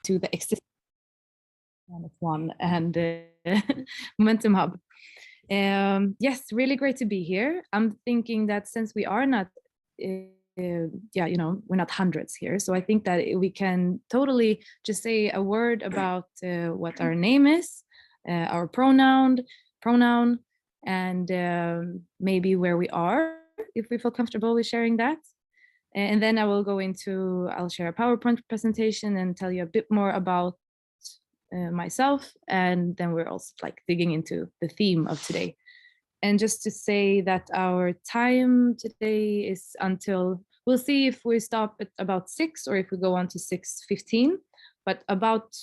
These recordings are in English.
to the existing one and Momentum Hub. Yes, really great to be here. I'm thinking that since we are not, we're not hundreds here, so I think that we can totally just say a word about what our name is, our pronoun, and maybe where we are, if we feel comfortable with sharing that. And then I'll share a PowerPoint presentation and tell you a bit more about myself, and then we're also digging into the theme of today. And just to say that our time today is until, we'll see if we stop at about 6 or if we go on to 6:15, but about,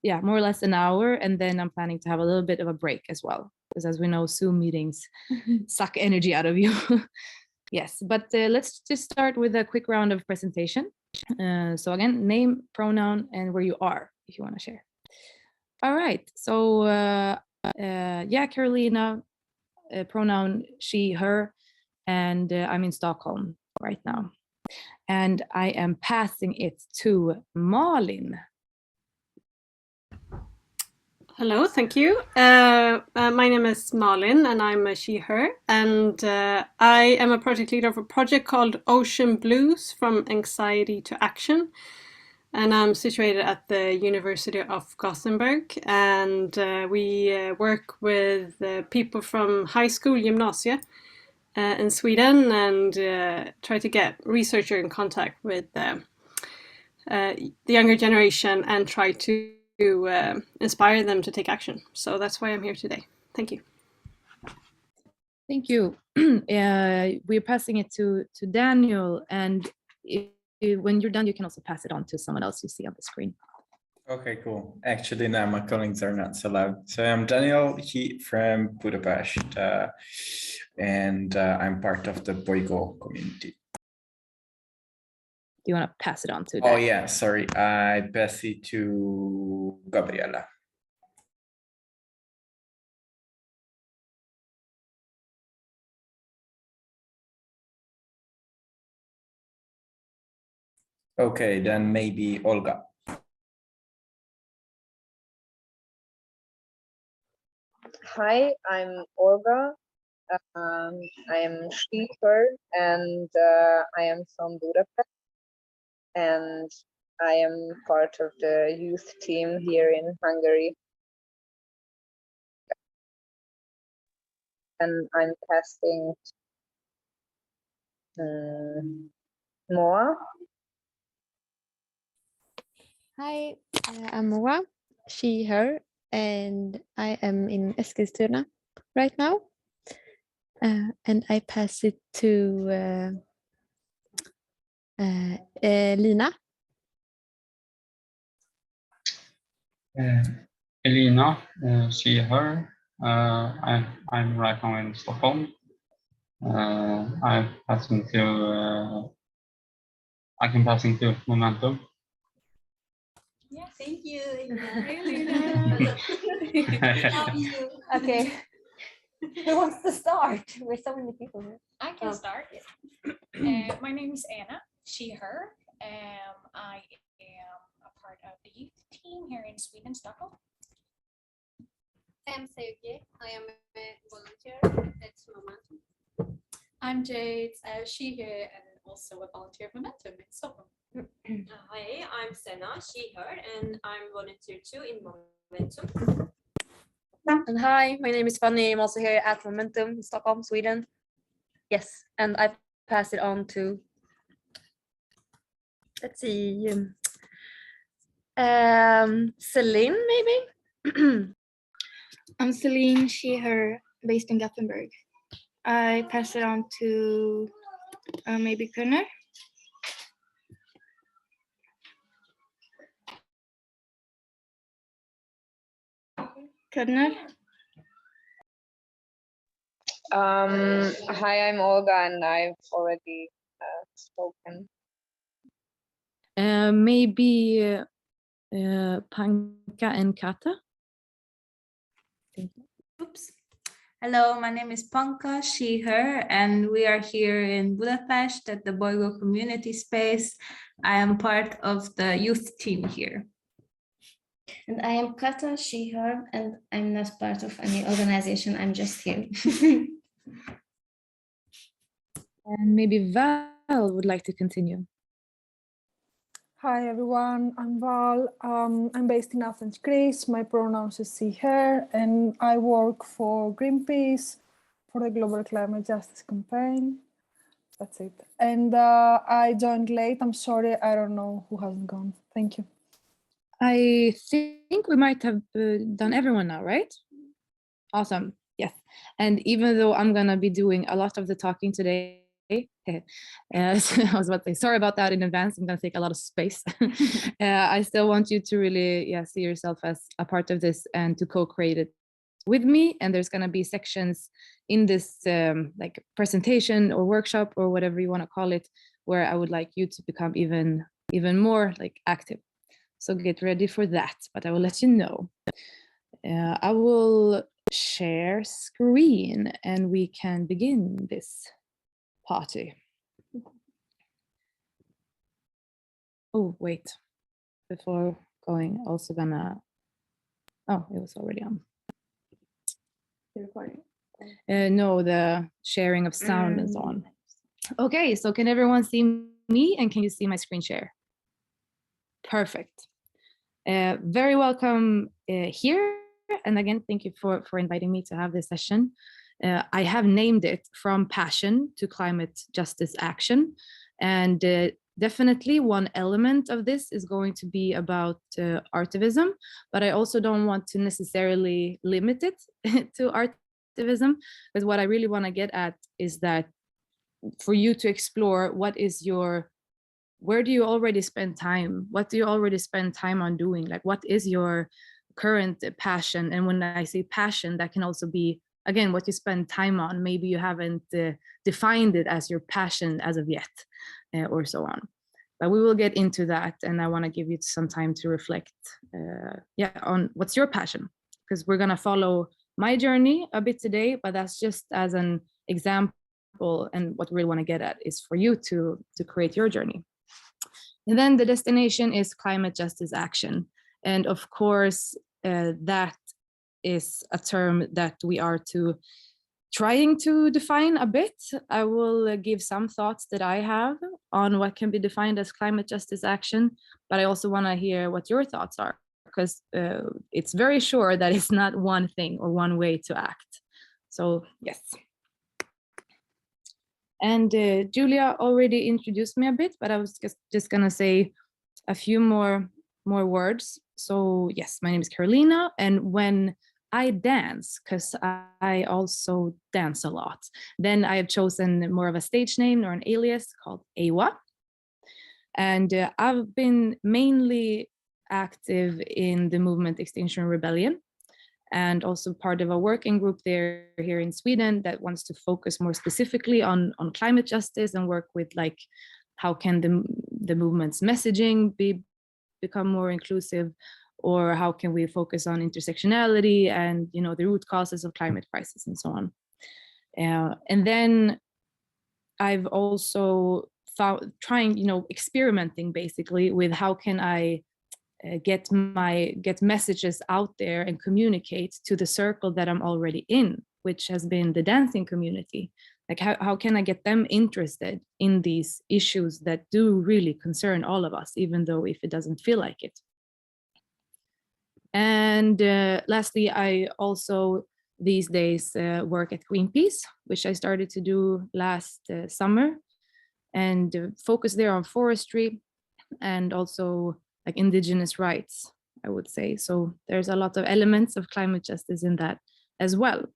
more or less an hour. And then I'm planning to have a little bit of a break as well, because as we know, Zoom meetings suck energy out of you. Yes, but let's just start with a quick round of presentation. So again, name, pronoun, and where you are, if you want to share. All right, so Karolina, pronoun she, her, and I'm in Stockholm right now. And I am passing it to Malin. Hello, thank you. My name is Malin and I'm a she, her, and I am a project leader of a project called Ocean Blues from Anxiety to Action. And I'm situated at the University of Gothenburg, and we work with people from high school, gymnasia in Sweden, and try to get researchers in contact with the younger generation and try to inspire them to take action. So that's why I'm here today. Thank you. Thank you. We're passing it to Daniel, and when you're done, you can also pass it on to someone else you see on the screen. Okay, cool. Actually, no, my colleagues are not so loud. So I'm Daniel from Budapest, and I'm part of the Boygo community. Do you want to pass it on to Daniel? Oh yeah, sorry. I pass it to Gabriela. Okay, then maybe Olga. Hi, I'm Olga. I am she, her, and I am from Budapest, and I am part of the youth team here in Hungary. And I'm passing Moa. Hi, I'm Moa, she, her, and I am in Eskilstuna right now. And I pass it to Lina. Elina, she, her. I'm right now in Stockholm. I'm passing to. I can passing to Momentum. Yeah, thank you. How are you? Okay. Who wants to start? We're so many people here. I can start. My name is Anna, she, her. I am a part of the youth team here in Sweden, Stockholm. I'm Sergey. I am a volunteer at Momentum. I'm Jade, she, her, and also a volunteer of Momentum in Stockholm. Hi, I'm Senna, she, her, and I'm volunteer too in Momentum. And hi, my name is Fanny. I'm also here at Momentum in Stockholm, Sweden. Yes, and I pass it on to, let's see, Celine, maybe? I'm Celine, she, her, based in Gothenburg. I pass it on to maybe Kunner. Kunner. Hi, I'm Olga, and I've already spoken. Maybe Panka and Kata. Oops. Hello, my name is Panka, she, her, and we are here in Budapest at the Boygo community space. I am part of the youth team here. And I am Kata, she, her, and I'm not part of any organization, I'm just here. And maybe Val would like to continue. Hi everyone, I'm Val. I'm based in Athens, Greece. My pronouns is she, her, and I work for Greenpeace for the Global Climate Justice Campaign. That's it. And I joined late. I'm sorry, I don't know who hasn't gone. Thank you. I think we might have done everyone now, right? Awesome. Yes. And even though I'm gonna be doing a lot of the talking today, so I was about to say, sorry about that in advance. I'm going to take a lot of space. I still want you to really see yourself as a part of this and to co-create it with me. And there's going to be sections in this like presentation or workshop or whatever you want to call it, where I would like you to become even more like active. So get ready for that, but I will let you know. I will share screen and we can begin this party. Oh, wait, before going, also gonna, oh, it was already on. The recording? No, the sharing of sound and so on. Okay, so can everyone see me and can you see my screen share? Perfect. Very welcome here. And again, thank you for inviting me to have this session. I have named it From Passion to Climate Justice Action. And definitely one element of this is going to be about Artivism, but I also don't want to necessarily limit it to Artivism, because what I really want to get at is that for you to explore what is your, where do you already spend time? What do you already spend time on doing? Like, what is your current passion? And when I say passion, that can also be, again, what you spend time on. Maybe you haven't defined it as your passion as of yet, or so on. But we will get into that, and I want to give you some time to reflect on what's your passion, because we're going to follow my journey a bit today, but that's just as an example, and what we really want to get at is for you to create your journey. And then the destination is climate justice action. And of course, that is a term that we are trying to define a bit. I will give some thoughts that I have on what can be defined as climate justice action, but I also want to hear what your thoughts are, because it's very sure that it's not one thing or one way to act. So yes. And Julia already introduced me a bit, but I was just gonna say a few more words. So yes, my name is Karolina, and when I dance, because I also dance a lot, then I have chosen more of a stage name or an alias called Eywa. And I've been mainly active in the movement Extinction Rebellion, and also part of a working group there here in Sweden that wants to focus more specifically on climate justice and work with like how can the movement's messaging become more inclusive, or how can we focus on intersectionality and the root causes of climate crisis and so on. And then I've also found experimenting basically with how can I get messages out there and communicate to the circle that I'm already in, which has been the dancing community. Like how can I get them interested in these issues that do really concern all of us, even though if it doesn't feel like it. And lastly, I also these days work at Greenpeace, which I started to do last summer, and focus there on forestry and also like indigenous rights, I would say. So there's a lot of elements of climate justice in that as well.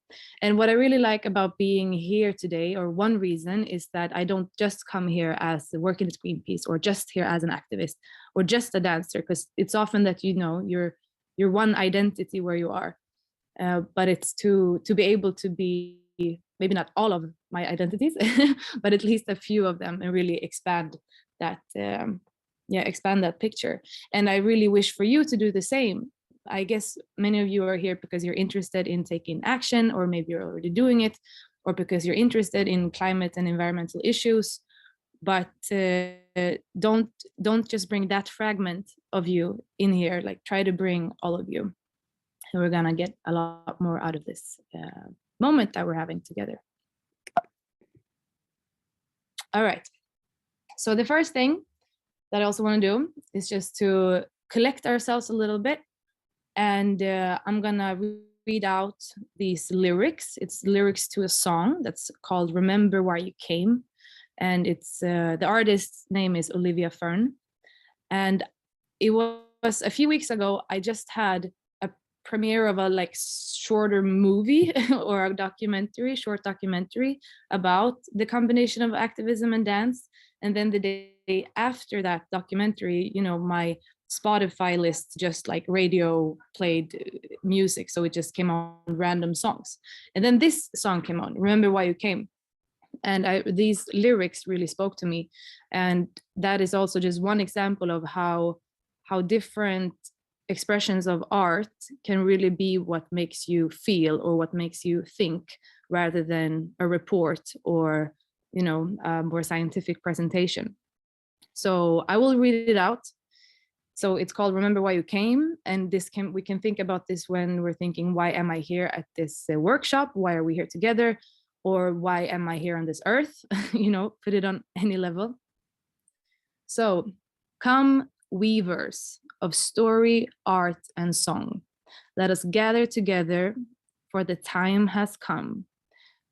And what I really like about being here today, or one reason, is that I don't just come here as working at Greenpeace or just here as an activist or just a dancer, because it's often that you're one identity where you are, but it's to be able to be maybe not all of my identities, but at least a few of them, and really expand that expand that picture. And I really wish for you to do the same, I guess many of you are here because you're interested in taking action, or maybe you're already doing it, or because you're interested in climate and environmental issues. But don't just bring that fragment of you in here. Like, try to bring all of you, and we're gonna get a lot more out of this moment that we're having together. All right. So the first thing that I also want to do is just to collect ourselves a little bit, and I'm gonna read out these lyrics. It's lyrics to a song that's called "Remember Why You Came," and it's the artist's name is Olivia Fern. And it was a few weeks ago, I just had a premiere of a like shorter movie or a documentary, short documentary about the combination of activism and dance. And then the day after that documentary, you know, my Spotify list just like radio played music. So it just came on random songs. And then this song came on, Remember Why You Came. And these lyrics really spoke to me. And that is also just one example of how different expressions of art can really be what makes you feel or what makes you think, rather than a report or, you know, a more scientific presentation. So I will read it out. So it's called Remember Why You Came. And we can think about this when we're thinking, why am I here at this workshop? Why are we here together? Or why am I here on this earth? You know, put it on any level. So, come weavers of story, art, and song. Let us gather together, for the time has come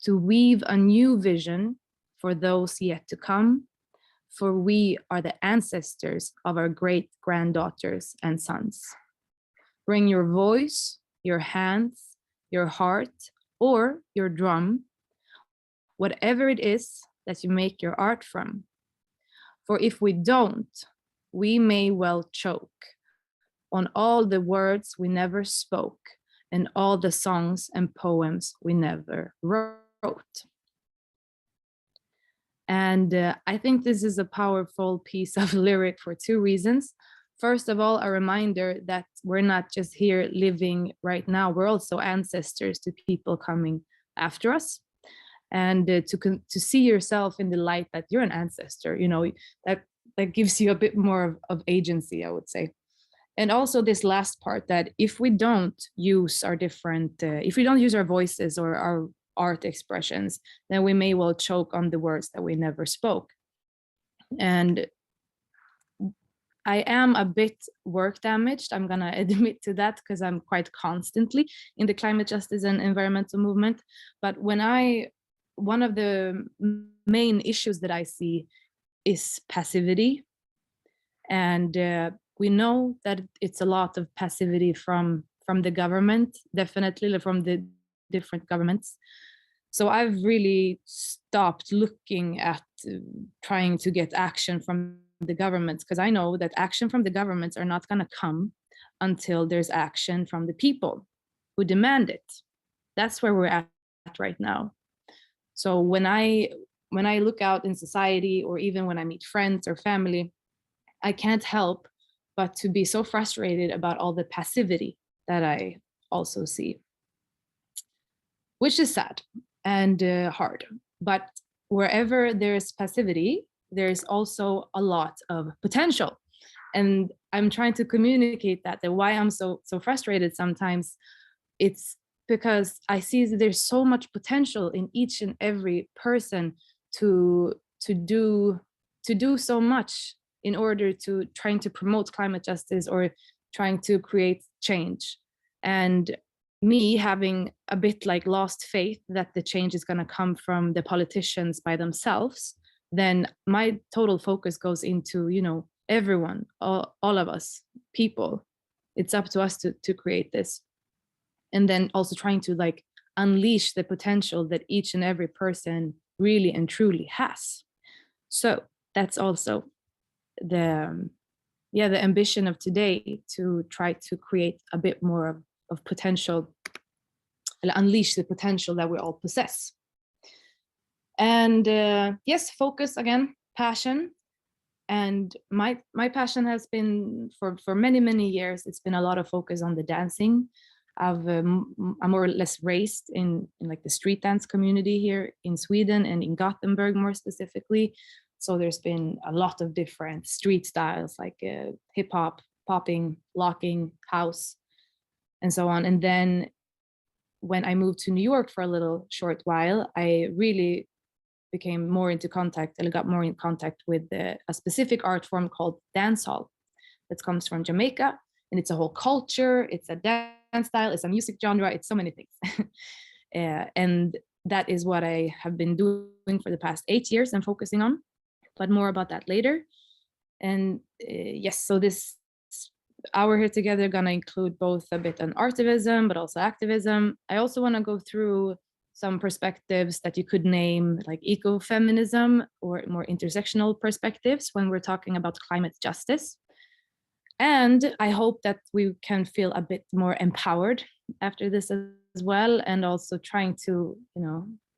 to weave a new vision for those yet to come. For we are the ancestors of our great granddaughters and sons. Bring your voice, your hands, your heart, or your drum, whatever it is that you make your art from. For if we don't, we may well choke on all the words we never spoke and all the songs and poems we never wrote. And I think this is a powerful piece of lyric for two reasons. First of all, a reminder that we're not just here living right now, we're also ancestors to people coming after us. And to see yourself in the light that you're an ancestor, you know, that gives you a bit more of agency, I would say. And also this last part, that if we don't use our different, if we don't use our voices or our art expressions, then we may well choke on the words that we never spoke. And I am a bit work damaged, I'm gonna admit to that, because I'm quite constantly in the climate justice and environmental movement. But one of the main issues that I see is passivity. And we know that it's a lot of passivity from the government, definitely from the different governments. So I've really stopped looking at trying to get action from the governments, because I know that action from the governments are not going to come until there's action from the people who demand it. That's where we're at right now. So when I look out in society, or even when I meet friends or family, I can't help but to be so frustrated about all the passivity that I also see, which is sad and hard. But wherever there's passivity, there's also a lot of potential. And I'm trying to communicate that why I'm so frustrated sometimes. It's because I see that there's so much potential in each and every person to do so much in order to trying to promote climate justice or trying to create change. And me having a bit like lost faith that the change is going to come from the politicians by themselves, then my total focus goes into, you know, everyone, all of us people. It's up to us to create this. And then also trying to like unleash the potential that each and every person really and truly has. So that's also the ambition of today, to try to create a bit more of potential, unleash the potential that we all possess. And yes, focus again, passion. And my passion has been for many years, it's been a lot of focus on the dancing. I'm more or less raised in like the street dance community here in Sweden and in Gothenburg more specifically. So there's been a lot of different street styles like hip hop, popping, locking, house, and so on. And then when I moved to New York for a little short while, I really became more into contact and got more in contact with a specific art form called dancehall that comes from Jamaica. And it's a whole culture, it's a dance style, it's a music genre, it's so many things. And that is what I have been doing for the past 8 years and focusing on, but more about that later. And yes, so this hour here together gonna include both a bit on artivism, but also activism. I also wanna go through some perspectives that you could name like ecofeminism or more intersectional perspectives when we're talking about climate justice. And I hope that we can feel a bit more empowered after this as well, and also trying to,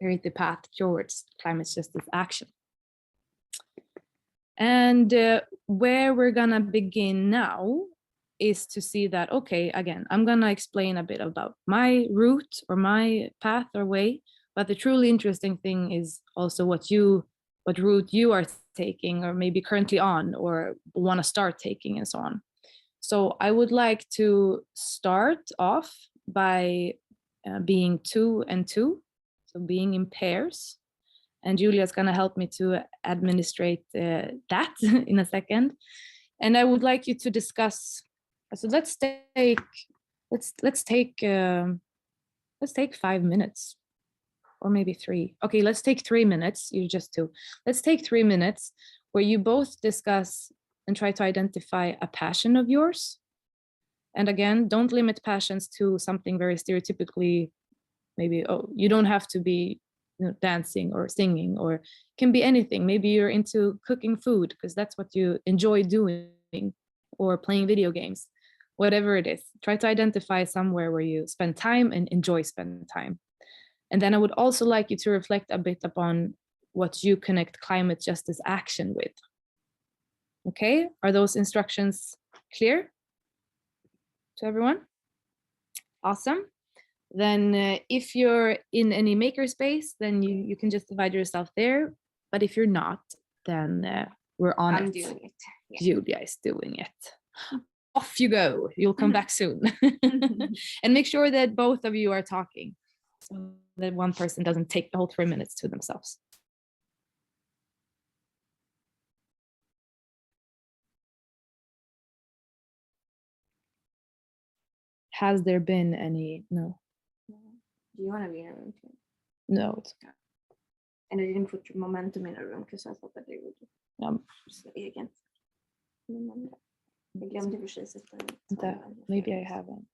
create the path towards climate justice action. And where we're gonna begin now is to see that, okay, again, I'm gonna explain a bit about my route or my path or way, but the truly interesting thing is also what route you are taking or maybe currently on or wanna start taking and so on. So I would like to start off by being 2 and 2, so being in pairs. And Julia's gonna help me to administrate that in a second. And I would like you to discuss. So let's take 5 minutes, or maybe 3. Okay, let's take 3 minutes. You just 2. Let's take 3 minutes where you both discuss and try to identify a passion of yours. And again, don't limit passions to something very stereotypically. Maybe, oh, you don't have to be dancing or singing, or can be anything. Maybe you're into cooking food because that's what you enjoy doing, or playing video games, whatever it is. Try to identify somewhere where you spend time and enjoy spending time. And then I would also like you to reflect a bit upon what you connect climate justice action with. Okay, are those instructions clear to everyone? Awesome. Then if you're in any makerspace, then you can just divide yourself there. But if you're not, then we're on I'm it. doing it. Yeah. Julia is doing it. Off you go. You'll come back soon. And make sure that both of you are talking, so that one person doesn't take the whole 3 minutes to themselves. Has there been any? No. Do you want to be in a room too? No, it's okay. And I didn't put your momentum in a room because I thought that they would say again. Jag glömde precis sätta Maybe I haven't.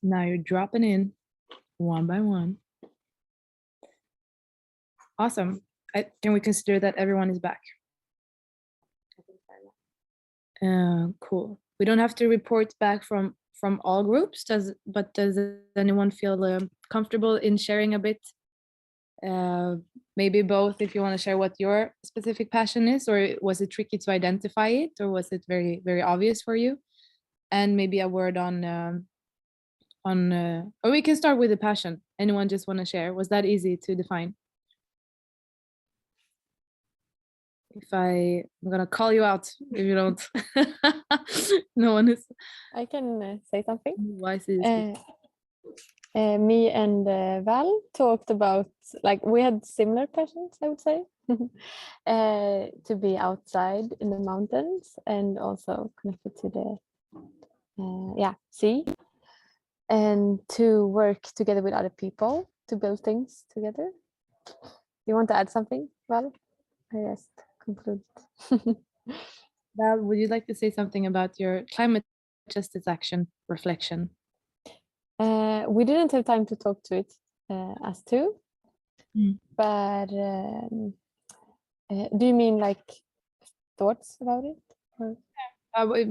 Now you're dropping in one by one. Awesome. Can we consider that everyone is back? Cool. We don't have to report back from all groups, but does anyone feel comfortable in sharing a bit? Maybe both, if you want to share what your specific passion is, or was it tricky to identify it, or was it very, very obvious for you? And maybe a word on or we can start with the passion. Anyone just want to share? Was that easy to define? I'm gonna call you out if you don't. No one is. I can say something. Why is it? Me and Val talked about, like, we had similar passions, I would say, to be outside in the mountains and also connected to the sea, and to work together with other people to build things together. You want to add something, Val? I just concluded. Val, would you like to say something about your climate justice action reflection? We didn't have time to talk to it as two, but do you mean like thoughts about it? Or?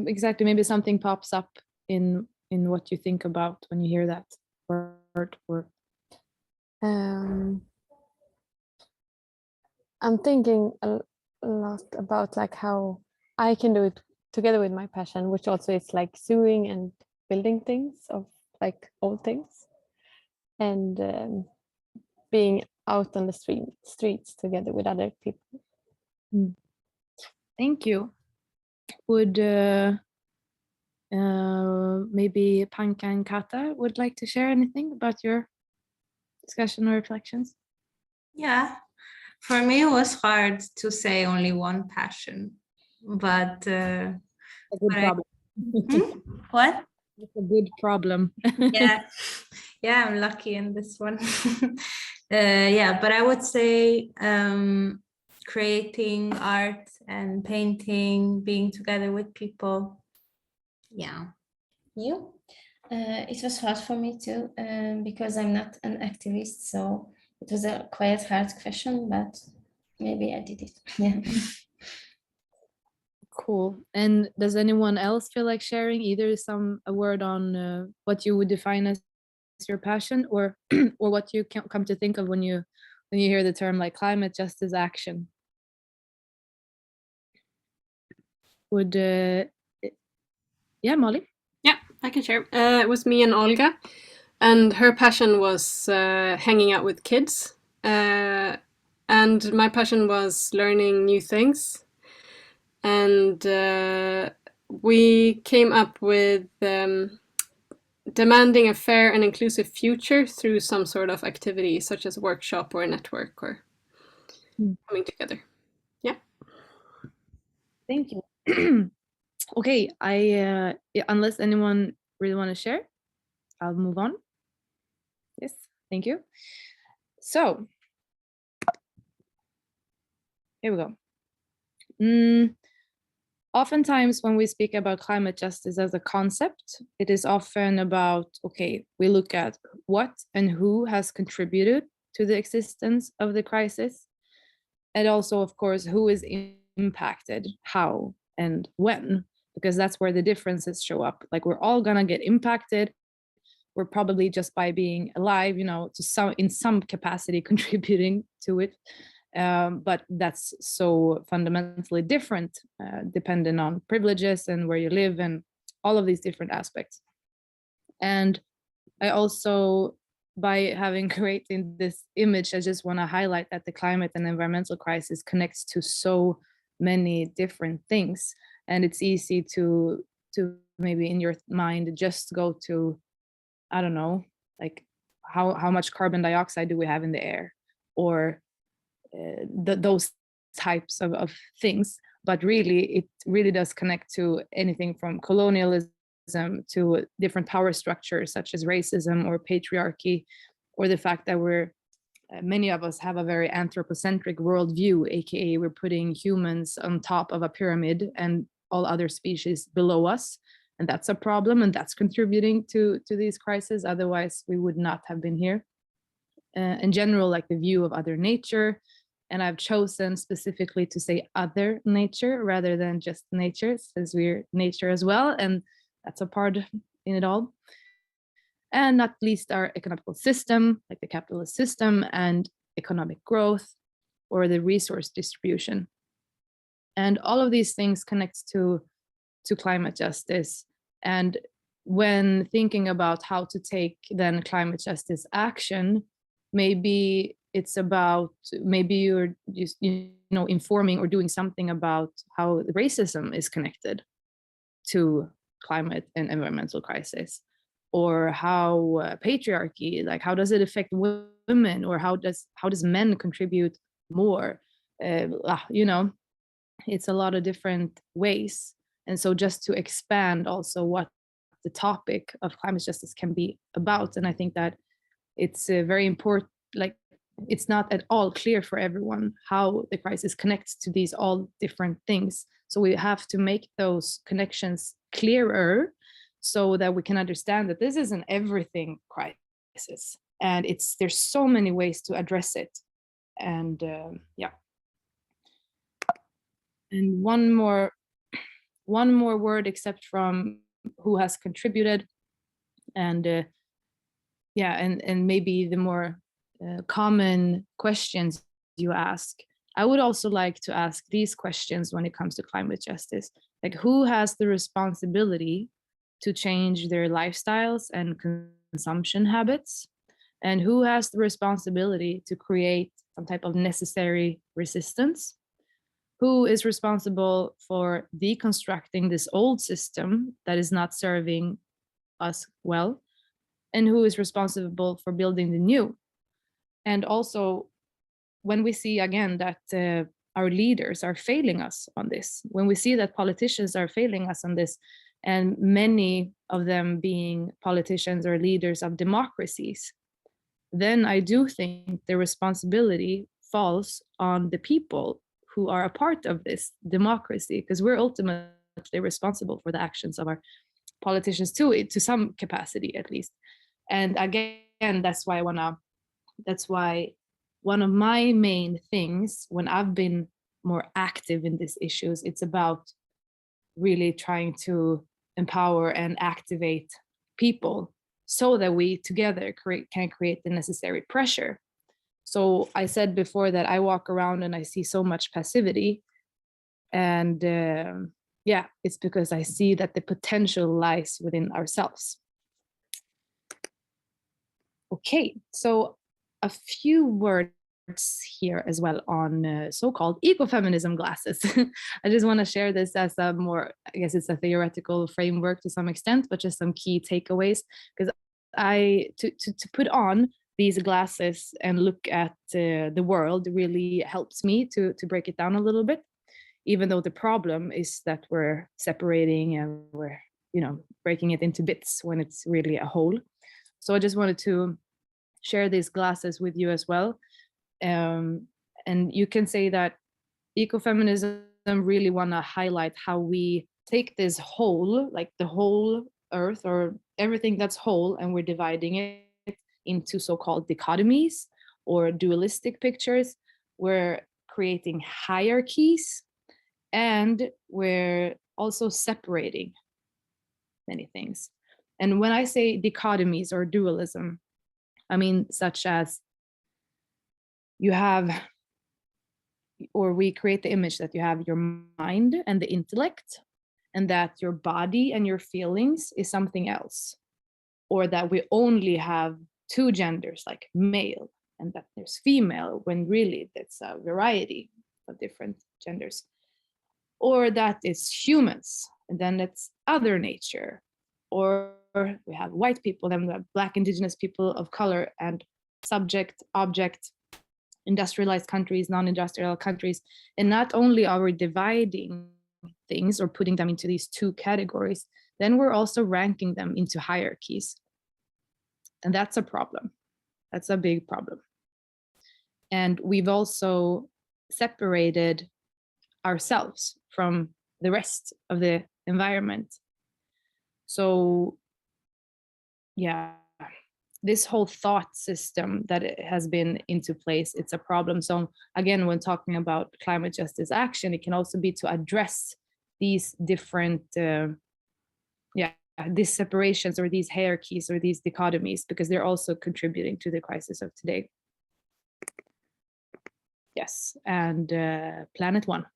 Exactly, maybe something pops up in what you think about when you hear that word. Or I'm thinking a lot about like how I can do it together with my passion, which also is like sewing and building things of like old things, and being out on the streets together with other people. Thank you. Would maybe Panka and Kata would like to share anything about your discussion or reflections? Yeah, for me it was hard to say only one passion, but a good problem. What? It's a good problem. Yeah, I'm lucky in this one. Yeah, but I would say creating art and painting, being together with people. Yeah. You? It was hard for me too, because I'm not an activist, so it was a quite hard question, but maybe I did it. Yeah. Cool. And does anyone else feel like sharing either a word on what you would define as your passion, or or what you can come to think of when you hear the term like climate justice action? Would yeah, Molly? Yeah, I can share. It was me and Olga, and her passion was hanging out with kids, and my passion was learning new things. And we came up with demanding a fair and inclusive future through some sort of activity, such as a workshop or a network or coming together. Yeah. Thank you. Okay, yeah, unless anyone really want to share, I'll move on. Yes, thank you. So here we go. Oftentimes when we speak about climate justice as a concept, it is often about, okay, we look at what and who has contributed to the existence of the crisis, and also, of course, who is impacted, how and when, because that's where the differences show up. Like, we're all gonna get impacted. We're probably just by being alive, in some capacity contributing to it. But that's so fundamentally different, depending on privileges and where you live and all of these different aspects. And I also, by having created this image, I just want to highlight that the climate and environmental crisis connects to so many different things. And it's easy to maybe in your mind just go to, I don't know, like how much carbon dioxide do we have in the air, or those types of things. But really, it really does connect to anything from colonialism to different power structures such as racism or patriarchy, or the fact that many of us have a very anthropocentric worldview, aka we're putting humans on top of a pyramid and all other species below us, And that's a problem, and that's contributing to these crises. Otherwise, we would not have been here. In general, like the view of other nature, and I've chosen specifically to say other nature rather than just nature, since we're nature as well, and that's a part in it all. And not least our economical system, like the capitalist system, and economic growth, or the resource distribution. And all of these things connects to climate justice. And when thinking about how to take then climate justice action, maybe it's about, maybe you're just, informing or doing something about how racism is connected to climate and environmental crisis, or how patriarchy, like how does it affect women, or how does men contribute more? It's a lot of different ways. And so just to expand also what the topic of climate justice can be about. And I think that it's very important, like it's not at all clear for everyone how the crisis connects to these all different things. So we have to make those connections clearer so that we can understand that this is an everything crisis, and there's so many ways to address it. And and one more word, except from who has contributed, and and maybe the more common questions you ask. I would also like to ask these questions when it comes to climate justice, like who has the responsibility to change their lifestyles and consumption habits, and who has the responsibility to create some type of necessary resistance? Who is responsible for deconstructing this old system that is not serving us well? And who is responsible for building the new? And also, when we see again that our leaders are failing us on this, when we see that politicians are failing us on this, and many of them being politicians or leaders of democracies, then I do think the responsibility falls on the people who are a part of this democracy, because we're ultimately responsible for the actions of our politicians too, to some capacity at least. And again, that's why one of my main things when I've been more active in these issues, it's about really trying to empower and activate people so that we together can create the necessary pressure. So I said before that I walk around and I see so much passivity, and it's because I see that the potential lies within ourselves. Okay, so a few words here as well on so-called ecofeminism glasses. I just want to share this as a more, I guess it's a theoretical framework to some extent, but just some key takeaways, because to put on these glasses and look at the world really helps me to break it down a little bit, even though the problem is that we're separating and we're breaking it into bits when it's really a whole. So I just wanted to share these glasses with you as well. And you can say that ecofeminism really want to highlight how we take this whole, like the whole earth or everything that's whole, and we're dividing it into so-called dichotomies or dualistic pictures. We're creating hierarchies, and we're also separating many things. And when I say dichotomies or dualism, I mean such as you have, or we create the image that you have your mind and the intellect, and that your body and your feelings is something else, or that we only have two genders, like male, and that there's female, when really it's a variety of different genders, or that it's humans, and then it's other nature, or we have white people, then we have Black, indigenous people of color, and subject, object, industrialized countries, non-industrial countries. And not only are we dividing things or putting them into these two categories, then we're also ranking them into hierarchies. And that's a problem. That's a big problem. And we've also separated ourselves from the rest of the environment. So yeah, this whole thought system that it has been into place, it's a problem. So again, when talking about climate justice action, it can also be to address these different these separations or these hierarchies or these dichotomies, because they're also contributing to the crisis of today. Yes, and planet one.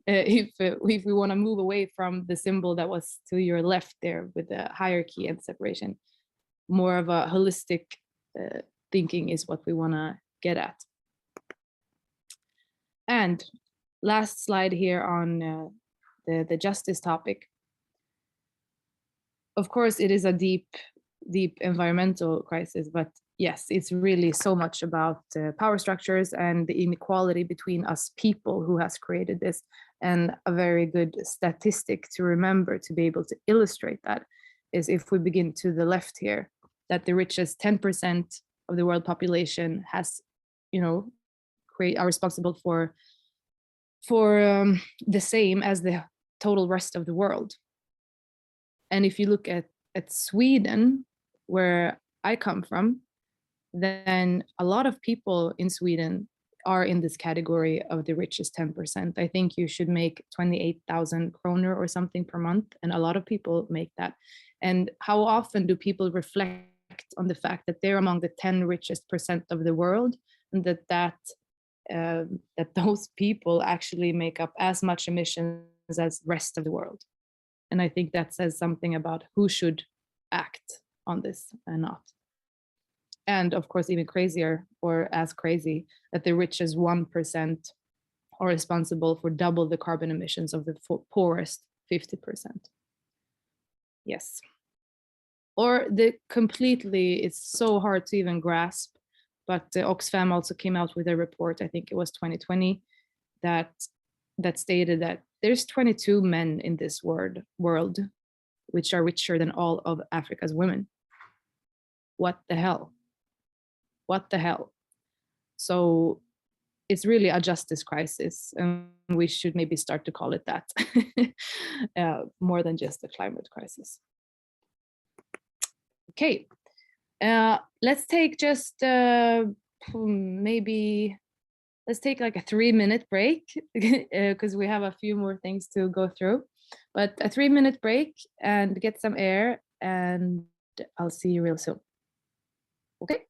If we want to move away from the symbol that was to your left there with the hierarchy and separation, more of a holistic thinking is what we want to get at. And last slide here on the justice topic. Of course, it is a deep environmental crisis, but yes, it's really so much about power structures and the inequality between us people who has created this. And a very good statistic to remember to be able to illustrate that is, if we begin to the left here, that the richest 10% of the world population has, are responsible for the same as the total rest of the world. And if you look at Sweden, where I come from, then a lot of people in Sweden are in this category of the richest 10%. I think you should make 28,000 kroner or something per month, and a lot of people make that. And how often do people reflect on the fact that they're among the 10 richest percent of the world, and that those people actually make up as much emissions as the rest of the world? And I think that says something about who should act on this and not. And of course, even crazier, or as crazy, that the richest 1% are responsible for double the carbon emissions of the poorest 50%. Yes. Or it's so hard to even grasp, but Oxfam also came out with a report, I think it was 2020, that stated that there's 22 men in this world which are richer than all of Africa's women. What the hell? What the hell? So it's really a justice crisis, and we should maybe start to call it that more than just a climate crisis. Okay, let's take just let's take like a 3-minute break because we have a few more things to go through, but a 3-minute break and get some air, and I'll see you real soon. Okay.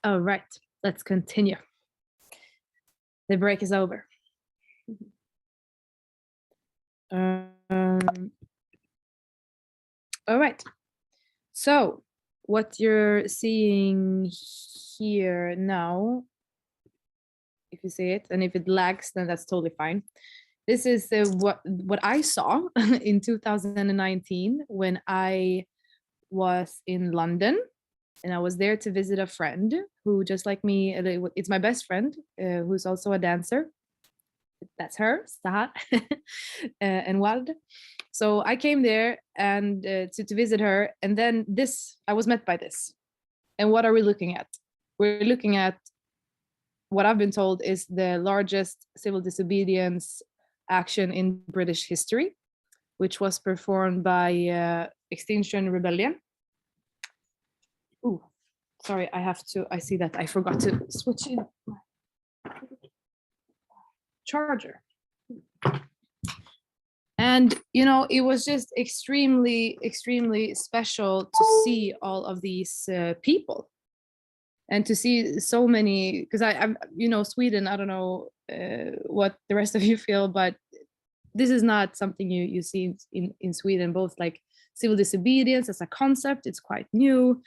All right, let's continue. The break is over. All right. So what you're seeing here now, if you see it, and if it lags, then that's totally fine. This is what I saw in 2019 when I was in London, and I was there to visit a friend who, just like me, it's my best friend, who's also a dancer. That's her, Saha, and Wald. So I came there and to visit her, and then I was met by this. And what are we looking at? We're looking at what I've been told is the largest civil disobedience action in British history, which was performed by Extinction Rebellion. Ooh, sorry, I see that I forgot to switch in my charger. And, you know, it was just extremely, extremely special to see all of these people and to see so many, because I'm, you know, Sweden, I don't know what the rest of you feel, but this is not something you see in Sweden, both like civil disobedience as a concept, it's quite new,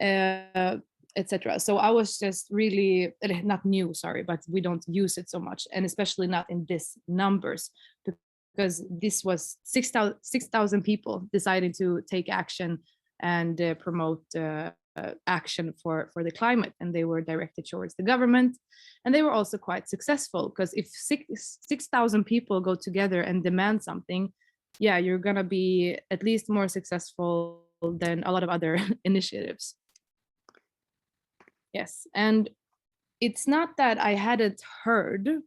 etc. So I was just really, not new, sorry, but we don't use it so much, and especially not in this numbers, because this was 6,000 people deciding to take action and promote action for the climate, and they were directed towards the government, and they were also quite successful, because if 6,000 people go together and demand something, yeah, you're gonna be at least more successful than a lot of other initiatives. Yes, and it's not that I hadn't heard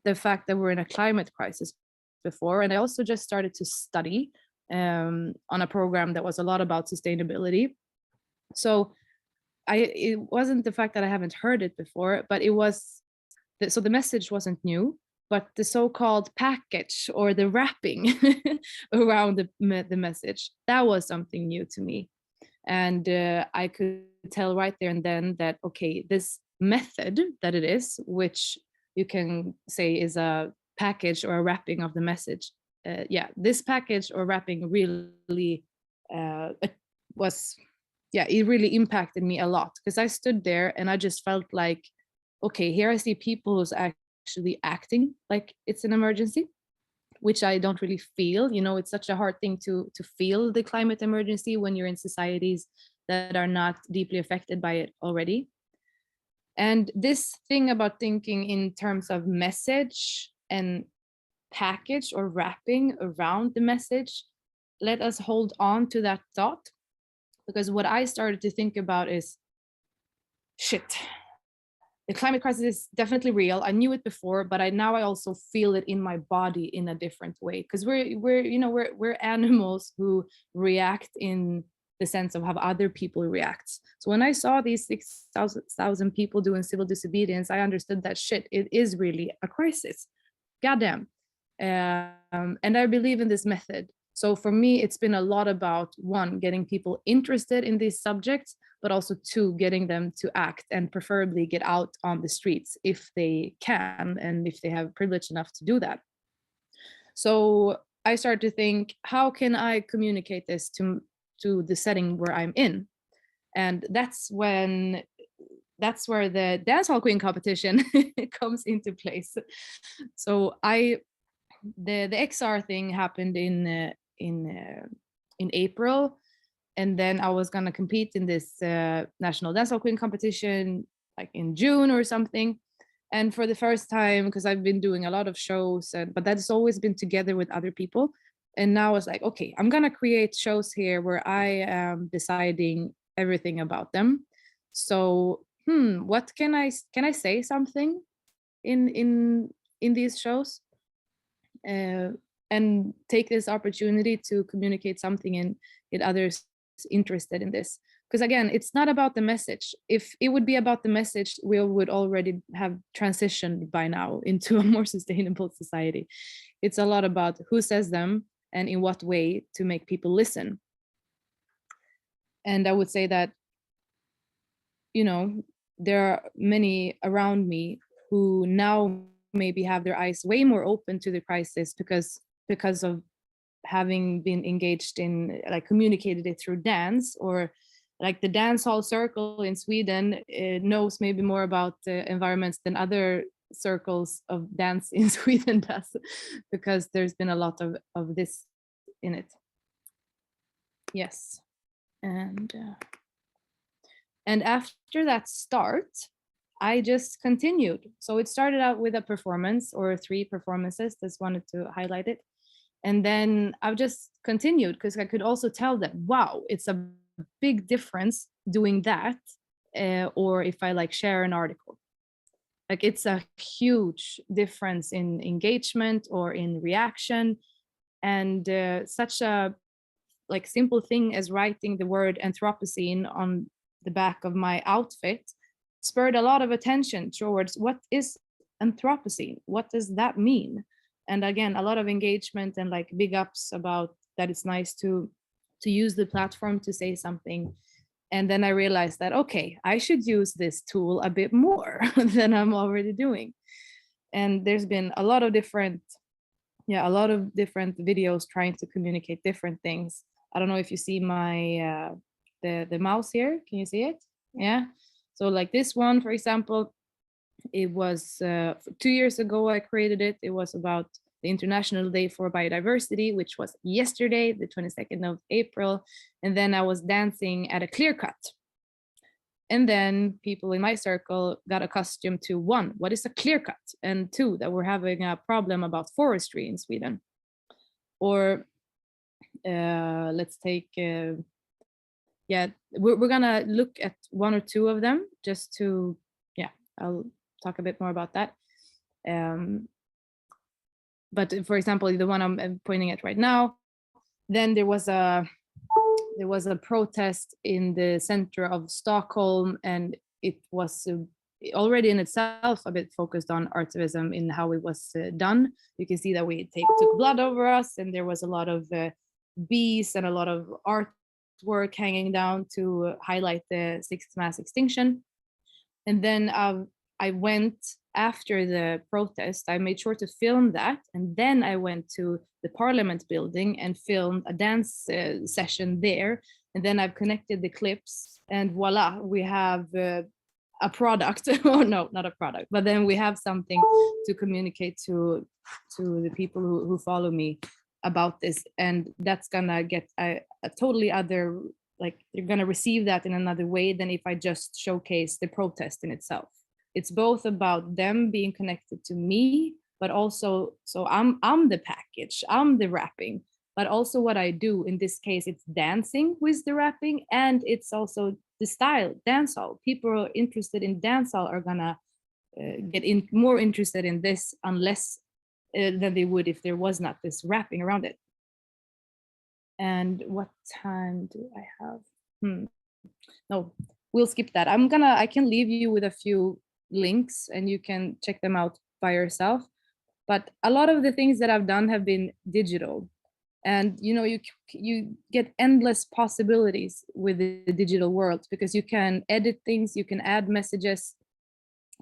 the fact that we're in a climate crisis before, and I also just started to study on a program that was a lot about sustainability. So it wasn't the fact that I haven't heard it before, but it was, so the message wasn't new, but the so-called package or the wrapping around the message, that was something new to me. And I could tell right there and then that, okay, this method that it is, which you can say is a package or a wrapping of the message. Yeah, this package or wrapping really was, yeah, it really impacted me a lot, because I stood there and I just felt like, okay, here I see people who's actually acting like it's an emergency, which I don't really feel. You know, it's such a hard thing to feel the climate emergency when you're in societies that are not deeply affected by it already. And this thing about thinking in terms of message and package or wrapping around the message, let us hold on to that thought, because what I started to think about is, shit, the climate crisis is definitely real. I knew it before, but now I also feel it in my body in a different way, because we're animals who react in the sense of how other people react. So when I saw these 6,000 people doing civil disobedience, I understood that shit, it is really a crisis. Goddamn. And I believe in this method. So for me, it's been a lot about, one, getting people interested in these subjects, but also two, getting them to act and preferably get out on the streets if they can and if they have privilege enough to do that. So I started to think, how can I communicate this to the setting where I'm in? And that's where the Dancehall Queen competition comes into place. So the XR thing happened in April, and then I was gonna compete in this National Dancehall Queen competition like in June or something. And for the first time, because I've been doing a lot of shows, but that's always been together with other people. And now I was like, okay, I'm gonna create shows here where I am deciding everything about them. So, what can I say something in these shows? And take this opportunity to communicate something and get others interested in this. Because again, it's not about the message. If it would be about the message, we would already have transitioned by now into a more sustainable society. It's a lot about who says them and in what way to make people listen. And I would say that you know, there are many around me who now maybe have their eyes way more open to the crisis because of having been engaged in, like, communicated it through dance, or like the dancehall circle in Sweden knows maybe more about the environments than other circles of dance in Sweden does, because there's been a lot of this in it. Yes. And after that start, I just continued. So it started out with a performance or 3 performances. Just wanted to highlight it. And then I've just continued because I could also tell that, wow, it's a big difference doing that, or if I like share an article. Like, it's a huge difference in engagement or in reaction. And such a like simple thing as writing the word Anthropocene on the back of my outfit spurred a lot of attention towards what is Anthropocene? What does that mean? And again, a lot of engagement and like big ups about that. It's nice to use the platform to say something. And then I realized that, okay, I should use this tool a bit more than I'm already doing. And there's been a lot of different videos trying to communicate different things. I don't know if you see my the mouse here. Can you see it? Yeah. So like this one, for example, it was 2 years ago I created it. It was about the International Day for Biodiversity, which was yesterday, the 22nd of April. And then I was dancing at a clear cut. And then people in my circle got accustomed to 1, what is a clear cut? And 2, that we're having a problem about forestry in Sweden. Or let's take, we're gonna look at 1 or 2 of them just to, I'll talk a bit more about that. But for example, the one I'm pointing at right now, then there was a protest in the center of Stockholm, and it was already in itself a bit focused on Artivism in how it was done. You can see that we took blood over us, and there was a lot of bees and a lot of artwork hanging down to highlight the 6th mass extinction. And then I went after the protest, I made sure to film that. And then I went to the Parliament building and filmed a dance session there. And then I've connected the clips, and voila, we have a product. Oh no, not a product, but then we have something to communicate to the people who follow me about this. And that's gonna get a totally other, like, you're gonna receive that in another way than if I just showcase the protest in itself. It's both about them being connected to me, but also, so I'm the package, I'm the rapping, but also what I do in this case, it's dancing with the rapping, and it's also the style, dancehall. People who are interested in dancehall are gonna get more interested in this unless than they would if there was not this rapping around it. And what time do I have? No, we'll skip that. I can leave you with a few links and you can check them out by yourself. But a lot of the things that I've done have been digital, and you get endless possibilities with the digital world because you can edit things, you can add messages.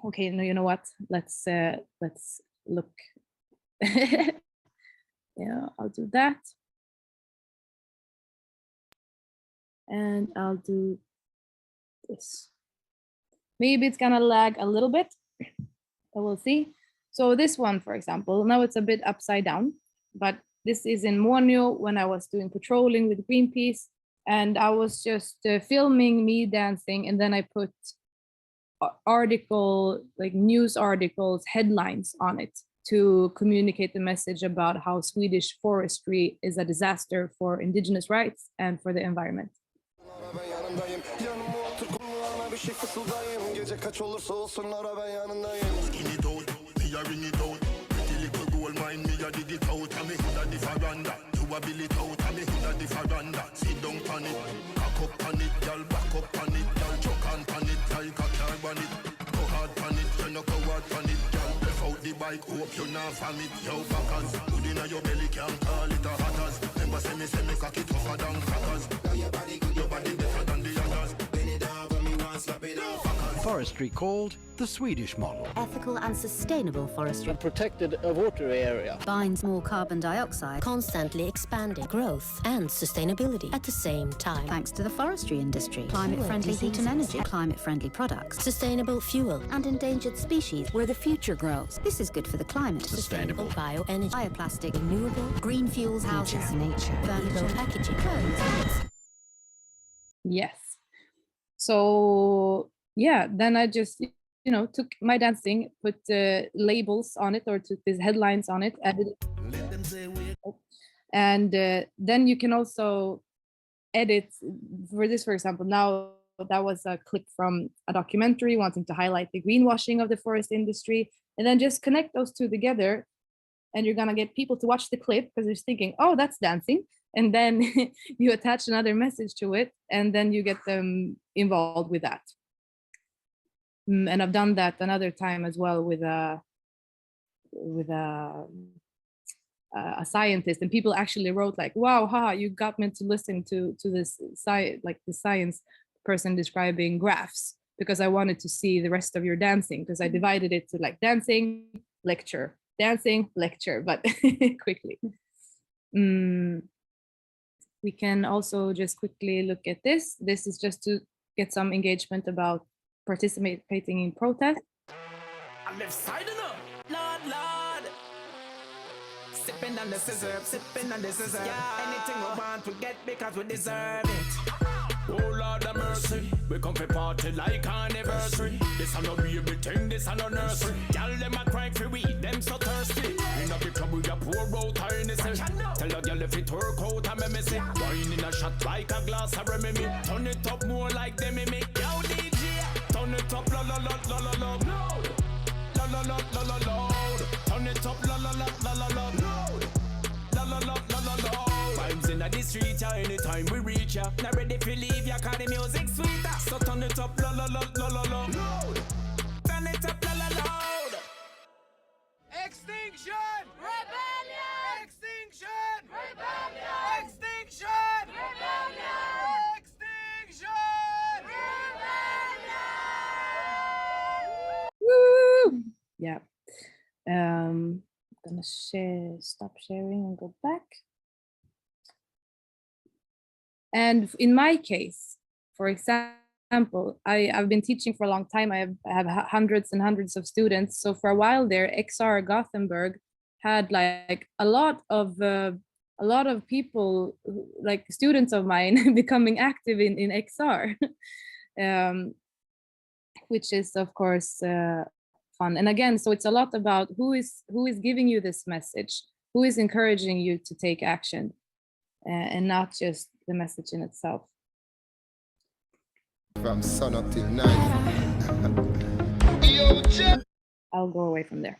Okay, no, you know what? Let's look. Yeah, I'll do that, and I'll do this. Maybe it's gonna lag a little bit, but we'll see. So this one, for example, now it's a bit upside down, but this is in Monio when I was doing patrolling with Greenpeace, and I was just filming me dancing, and then I put news articles, headlines on it to communicate the message about how Swedish forestry is a disaster for indigenous rights and for the environment. Bike, hope you not from it, yo backers. Good inna your belly, can't call it a hatters. Remember say me cocky tougher than crackers. Your body good, your body better than the others. Bend it down for me, Forestry called the Swedish model. Ethical and sustainable forestry. A protected water area. Binds more carbon dioxide, constantly expanding growth and sustainability at the same time. Thanks to the forestry industry. Climate-friendly heat and energy, climate-friendly products, sustainable fuel, and endangered species where the future grows. This is good for the climate. Sustainable bioenergy, bioplastic, renewable, green fuels, houses, nature, furniture, packaging, clothes. Yes. So yeah, then I just, you know, took my dancing, put labels on it, or took these headlines on it, edited. And then you can also edit for this, for example. Now that was a clip from a documentary wanting to highlight the greenwashing of the forest industry, and then just connect those two together, and you're gonna get people to watch the clip because they're thinking, oh, that's dancing. And then you attach another message to it, and then you get them involved with that. And I've done that another time as well with a scientist, and people actually wrote like, wow, haha, you got me to listen to this science person describing graphs, because I wanted to see the rest of your dancing, because I divided it to like dancing, lecture, dancing, lecture, but quickly. We can also just quickly look at this. This is just to get some engagement about participating in protest. I'm left side enough, Lord, Lord. Sipping on the scissor, sipping on the scissor. Yeah. Anything we want, we get because we deserve it. Oh Lord have mercy, we come for party like anniversary. This a no baby thing, this a no nursery. Y'all them a cry for weed, them so thirsty. In a big club we a pour out tiny cell. Tell a girl if it work out and me messy. Wine in a shot like a glass of Remy. Turn it up more like them me. Yo DJ, turn it up la la la la la la. La la la la la la. Turn it up la la la la la la. La la la la la la. Vibes in the street, yeah, anytime we reach ya. Not ready to leave ya, cause the music sweeter. So turn it up, la la la la la la. Turn it up, la la loud. Extinction! Rebellion! Extinction! Rebellion! Extinction! Rebellion! Extinction! Woo! Yeah. I'm gonna stop sharing and go back. And in my case, for example, I've been teaching for a long time. I have hundreds and hundreds of students. So for a while there, XR Gothenburg had like a lot of people, like students of mine, becoming active in XR, which is of course fun. And again, so it's a lot about who is giving you this message, who is encouraging you to take action, and not just the message in itself. From sun up till night. I'll go away from there.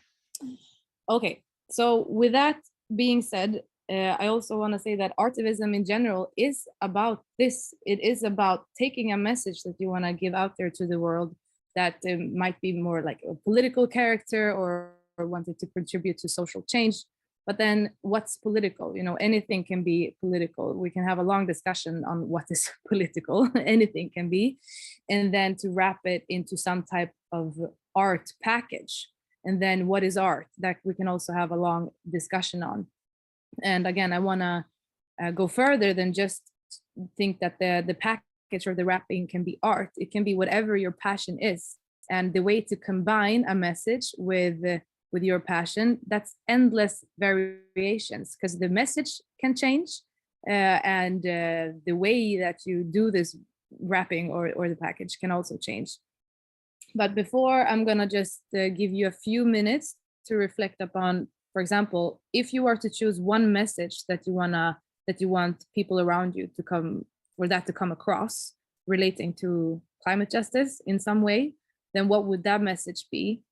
Okay, so with that being said, I also want to say that Artivism in general is about this. It is about taking a message that you want to give out there to the world that might be more like a political character or wanted to contribute to social change. But then what's political? You know, anything can be political. We can have a long discussion on what is political. Anything can be. And then to wrap it into some type of art package. And then what is art? That we can also have a long discussion on. And again, I want to go further than just think that the package or the wrapping can be art. It can be whatever your passion is. And the way to combine a message with your passion, that's endless variations, because the message can change and the way that you do this wrapping or the package can also change. But before, I'm gonna just give you a few minutes to reflect upon, for example, if you are to choose one message that you want people around you to come across relating to climate justice in some way, then what would that message be?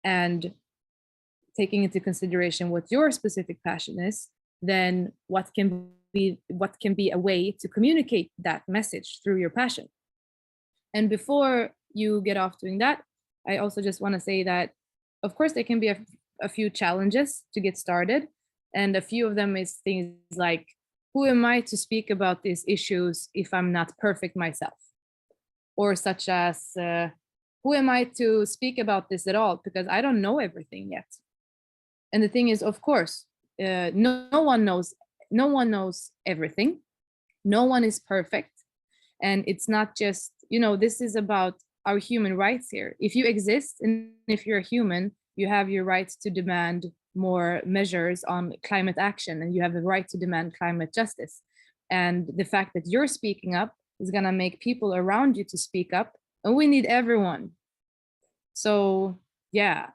And taking into consideration what your specific passion is, then what can be a way to communicate that message through your passion. And before you get off doing that, I also just want to say that, of course, there can be a few challenges to get started. And a few of them is things like, who am I to speak about these issues if I'm not perfect myself? or such as, who am I to speak about this at all? Because I don't know everything yet. And the thing is, of course, no one knows everything. No one is perfect. And it's not just, this is about our human rights here. If you exist and if you're a human, you have your right to demand more measures on climate action, and you have the right to demand climate justice. And the fact that you're speaking up is going to make people around you to speak up, and we need everyone. So yeah,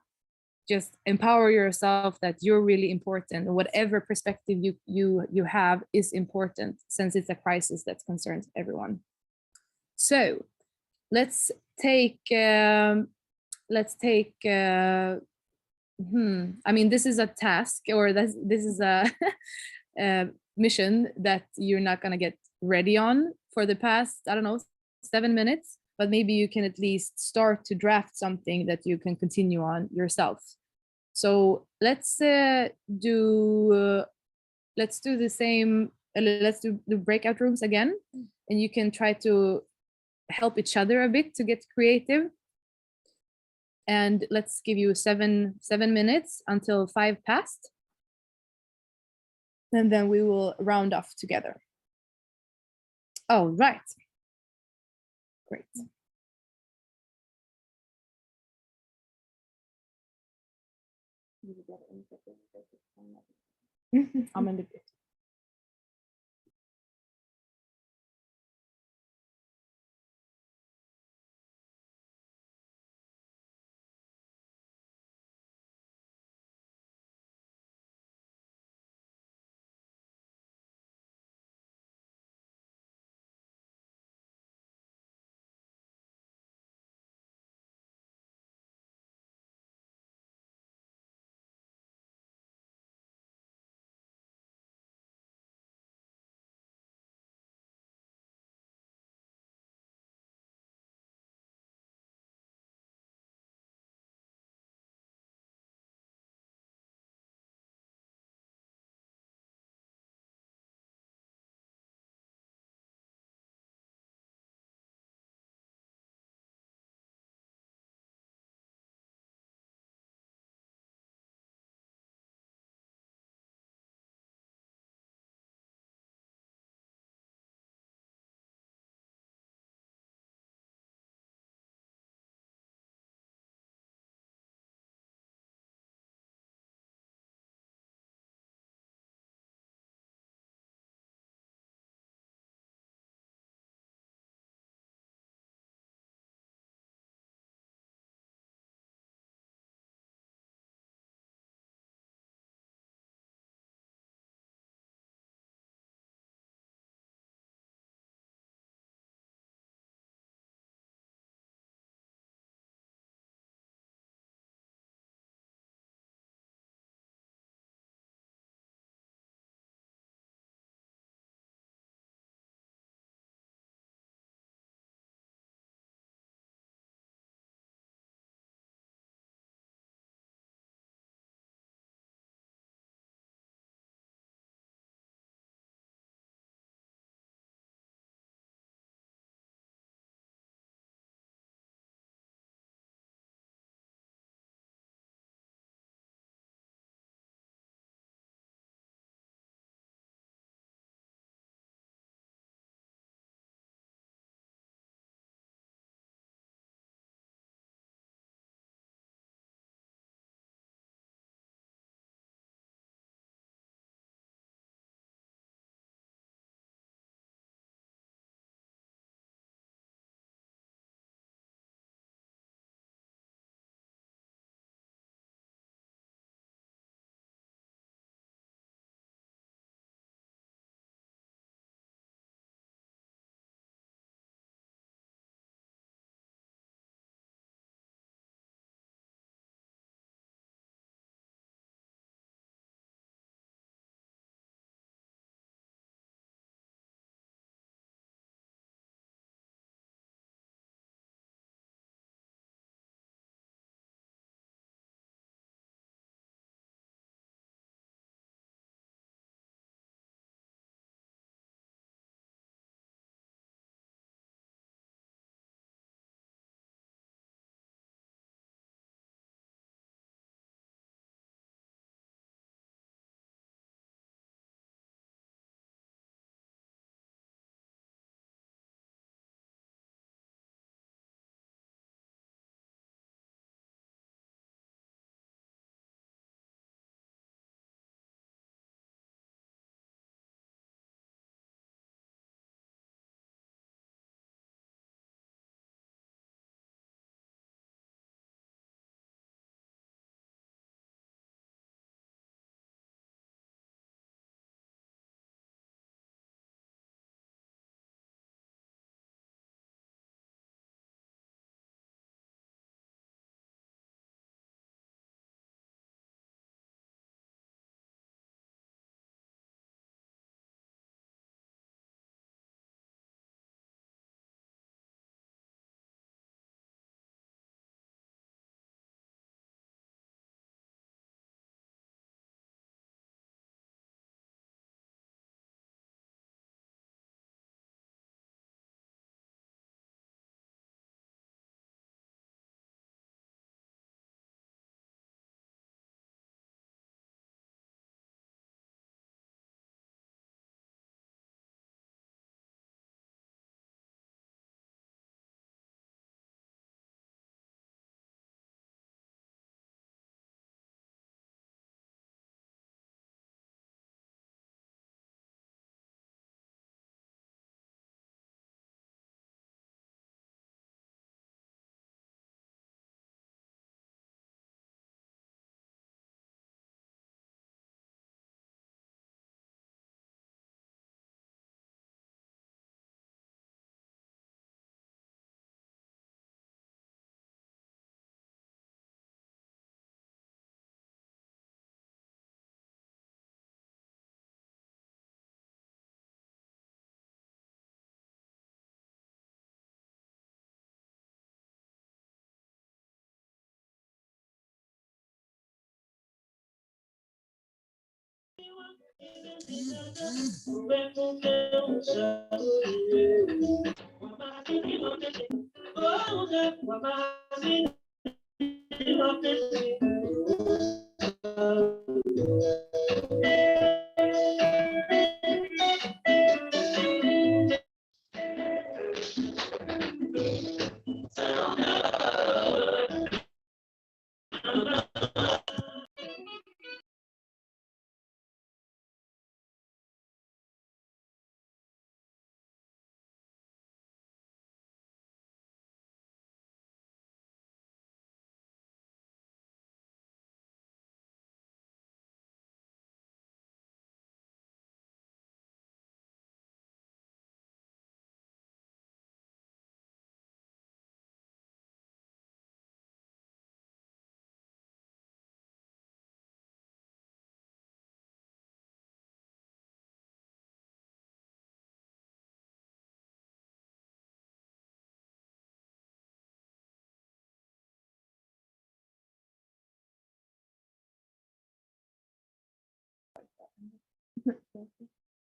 just empower yourself that you're really important, and whatever perspective you have is important, since it's a crisis that concerns everyone. So let's take I mean, this is a task, or this is a, a mission that you're not going to get ready on for the past, I don't know, 7 minutes, but maybe you can at least start to draft something that you can continue on yourself. So let's do the same. Let's do the breakout rooms again, and you can try to help each other a bit to get creative. And let's give you seven minutes until 5 past. And then we will round off together. All right. Great.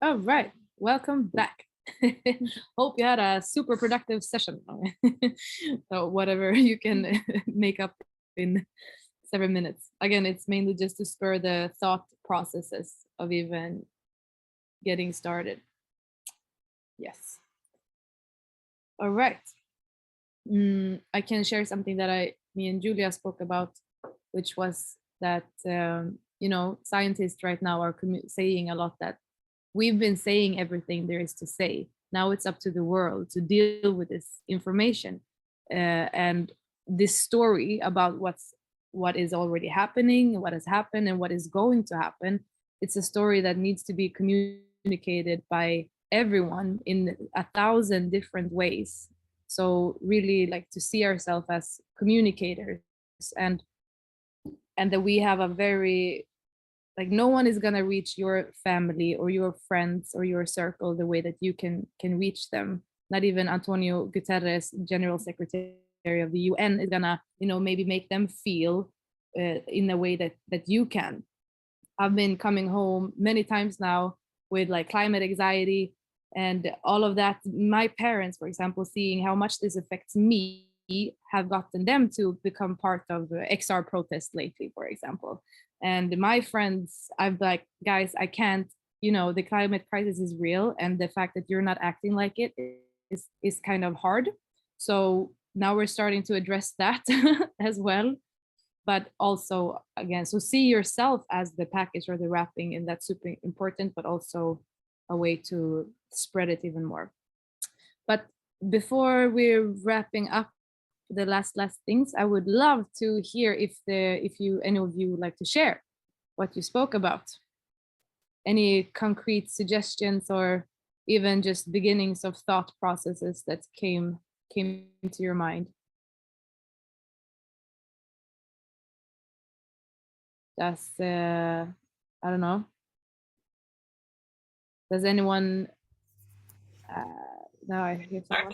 All right, welcome back. Hope you had a super productive session. So whatever you can make up in 7 minutes. Again, it's mainly just to spur the thought processes of even getting started. Yes. All right. I can share something that me and Julia spoke about, which was that, you know, scientists right now are saying a lot that we've been saying everything there is to say. Now it's up to the world to deal with this information and this story about what is already happening, what has happened, and what is going to happen. It's a story that needs to be communicated by everyone in 1,000 different ways. So really, like, to see ourselves as communicators, and that we have a very, like, no one is gonna reach your family or your friends or your circle the way that you can reach them. Not even Antonio Guterres, General Secretary of the UN, is gonna, you know, maybe make them feel in a way that you can. I've been coming home many times now with like climate anxiety and all of that. My parents, for example, seeing how much this affects me, have gotten them to become part of XR protests lately, for example. And my friends, I've like, guys, I can't, you know, the climate crisis is real, and the fact that you're not acting like it is kind of hard. So now we're starting to address that as well. But also, again, so see yourself as the package or the wrapping, and that's super important, but also a way to spread it even more. But before we're wrapping up the last things, I would love to hear if any of you would like to share what you spoke about. Any concrete suggestions or even just beginnings of thought processes that came to your mind. Does I don't know. Does anyone? Now I hear someone.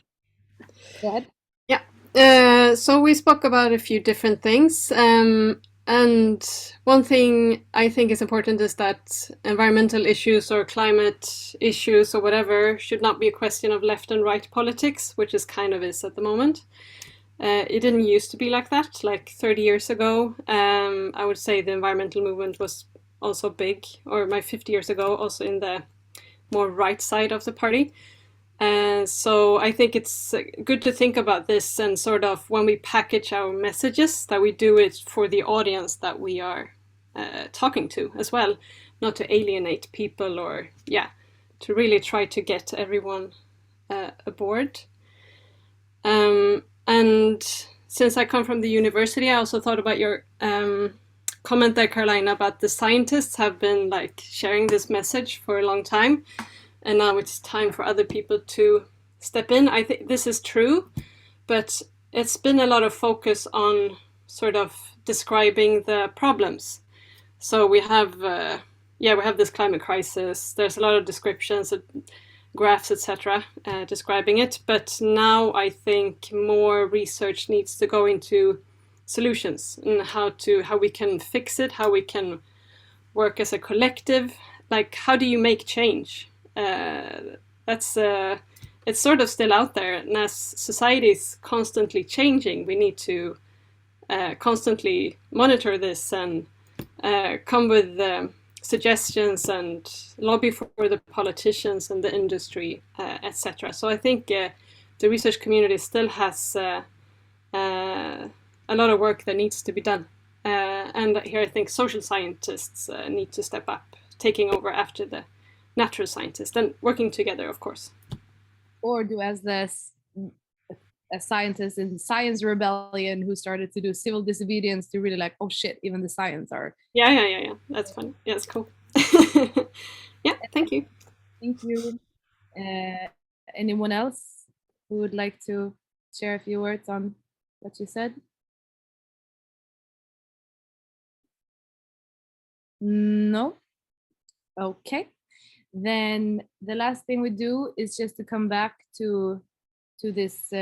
Go ahead. Yeah. So we spoke about a few different things, and one thing I think is important is that environmental issues or climate issues or whatever should not be a question of left and right politics, which is kind of is at the moment. It didn't used to be like that, like 30 years ago. I would say the environmental movement was also big, or my 50 years ago, also in the more right side of the party. So I think it's good to think about this, and sort of when we package our messages, that we do it for the audience that we are talking to as well, not to alienate people, or to really try to get everyone aboard. And since I come from the university, I also thought about your comment there, Karolina, about the scientists have been like sharing this message for a long time, and now it's time for other people to step in. I think this is true, but it's been a lot of focus on sort of describing the problems. So we have this climate crisis. There's a lot of descriptions, graphs, etc., describing it. But now I think more research needs to go into solutions and how we can fix it, how we can work as a collective, like, how do you make change? That's it's sort of still out there, and as society is constantly changing, we need to constantly monitor this and come with suggestions and lobby for the politicians and the industry, etc. So I think the research community still has a lot of work that needs to be done. And here I think social scientists need to step up, taking over after the natural scientists and working together, of course. Or do as a scientist in Science Rebellion who started to do civil disobedience to really like, oh shit, even the science are. Yeah. That's fun. Yeah, it's cool. Yeah, thank you. Thank you. Anyone else who would like to share a few words on what you said? No? Okay. Then the last thing we do is just to come back to this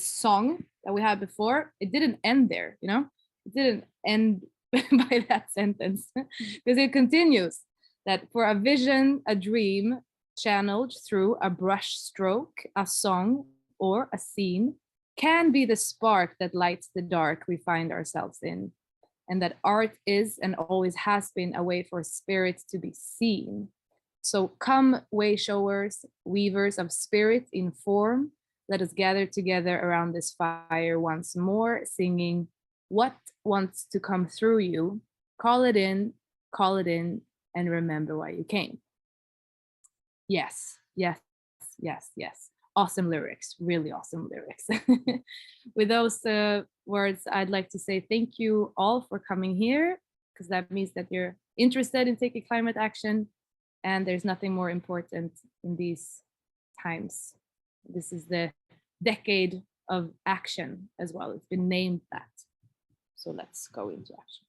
song that we had before. It didn't end there, you know? It didn't end by that sentence because it continues that for a vision, a dream channeled through a brush stroke, a song or a scene can be the spark that lights the dark we find ourselves in, and that art is and always has been a way for spirits to be seen. So come, way showers, weavers of spirit in form, let us gather together around this fire once more, singing what wants to come through you. Call it in, and remember why you came. Yes. Awesome lyrics, really awesome lyrics. With those words, I'd like to say thank you all for coming here, because that means that you're interested in taking climate action, and there's nothing more important in these times. This is the decade of action as well. It's been named that. So let's go into action.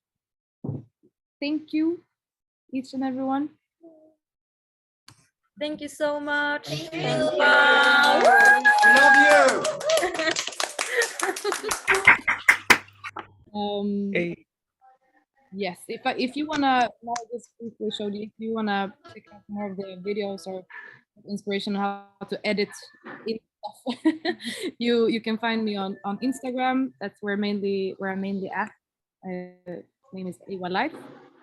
Thank you, each and everyone. Thank you so much. Thank you. We love you. Yes, if you wanna, now this briefly showed you, if you wanna check out more of the videos or inspiration on how to edit stuff, you can find me on Instagram. That's where I'm mainly at. My name is Eywa Life.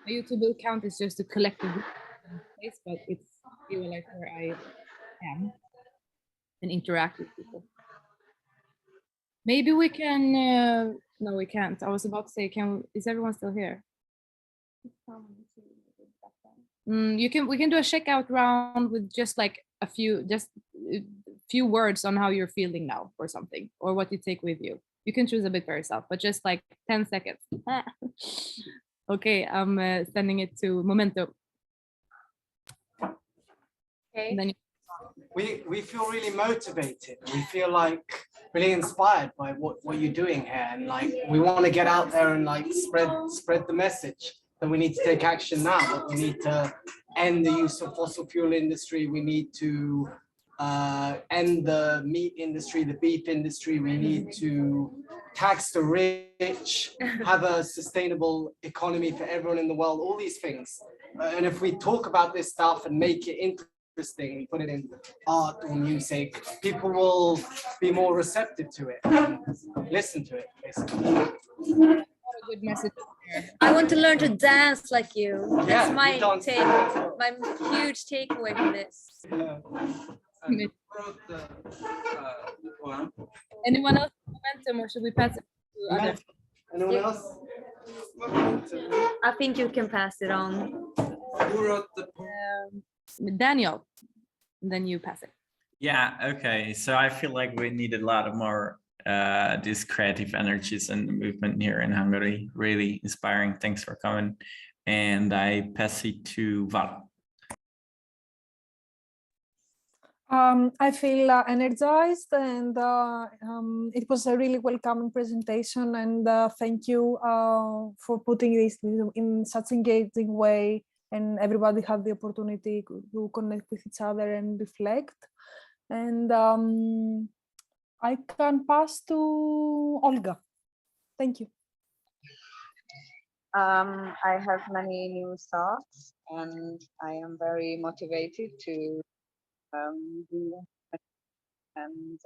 My YouTube account is just a collective place, but it's Eywa Life where I am and interact with people. Maybe we can. No, we can't. I was about to say, is everyone still here? We can do a checkout round with just like a few words on how you're feeling now or something, or what you take with you. You can choose a bit by yourself, but just like 10 seconds. Okay, I'm sending it to Momentum. Okay. Then we feel really motivated. We feel like really inspired by what you're doing here, and like we want to get out there and like spread the message that we need to take action now, that we need to end the use of fossil fuel industry, we need to end the meat industry, the beef industry, we need to tax the rich, have a sustainable economy for everyone in the world, all these things. And if we talk about this stuff and make it interesting, we put it in art or music, people will be more receptive to it and listen to it, basically. A good message. I want to learn to dance like you. That's Yeah, my huge takeaway from this. Anyone else Momentum, or should we pass it to others? Anyone else? I think you can pass it on. Who wrote the Daniel, and then you pass it. Yeah, okay. So I feel like we need a lot of more these creative energies and the movement here in Hungary. Really inspiring. Thanks for coming. And I pass it to Val. I feel energized, and it was a really welcoming presentation, and thank you for putting this in such engaging way, and everybody had the opportunity to connect with each other and reflect. And I can pass to Olga. Thank you. I have many new thoughts, and I am very motivated to do and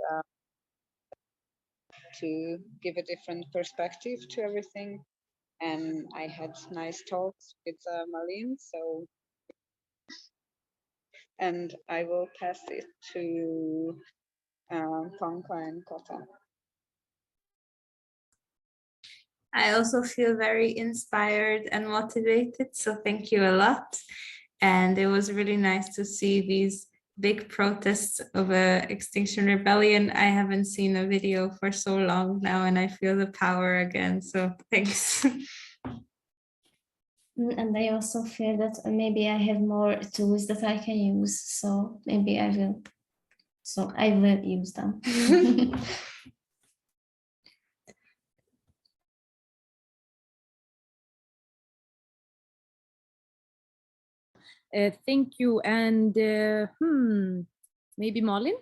to give a different perspective to everything. And I had nice talks with Malin, so, and I will pass it to Tonka and Kota. I also feel very inspired and motivated, so thank you a lot. And it was really nice to see these big protests of Extinction Rebellion. I haven't seen a video for so long now, and I feel the power again, so thanks. And I also feel that maybe I have more tools that I can use, so maybe I will. So I will use them. Thank you. And maybe Malin?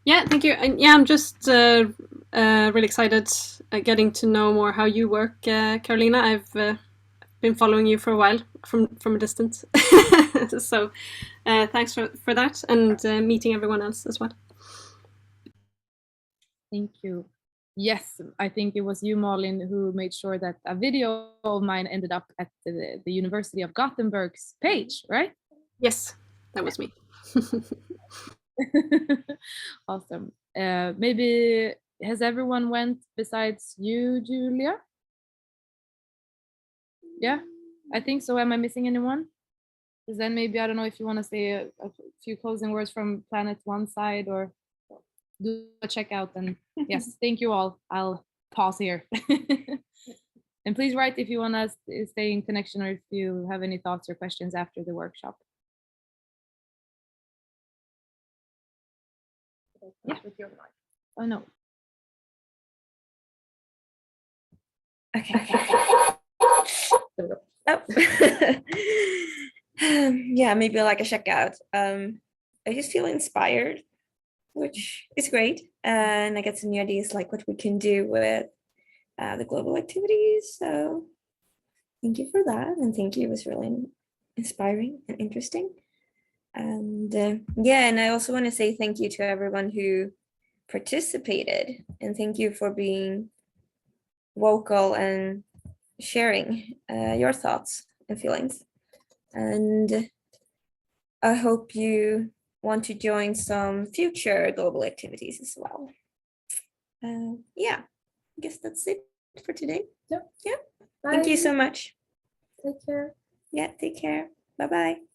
Yeah, thank you. And yeah, I'm just really excited getting to know more how you work, Karolina. I've been following you for a while from a distance. So thanks for that, and meeting everyone else as well. Thank you. Yes, I think it was you, Malin, who made sure that a video of mine ended up at the University of Gothenburg's page, right? Yes, that was me. Awesome. Maybe has everyone went besides you, Julia? Yeah, I think so. Am I missing anyone? Because then maybe, I don't know if you want to say a few closing words from Planet One side, or do a checkout. And yes, thank you all. I'll pause here. And please write if you want to stay in connection, or if you have any thoughts or questions after the workshop. Yeah. Oh no. Okay. Oh. Yeah, maybe like a checkout. I just feel inspired, which is great, and I get some new ideas like what we can do with the global activities. So thank you for that, and thank you. It was really inspiring and interesting. And yeah, and I also want to say thank you to everyone who participated, and thank you for being vocal and sharing your thoughts and feelings. And I hope you want to join some future global activities as well. Yeah, I guess that's it for today. Yeah. Thank you so much. Take care. Yeah, take care. Bye-bye.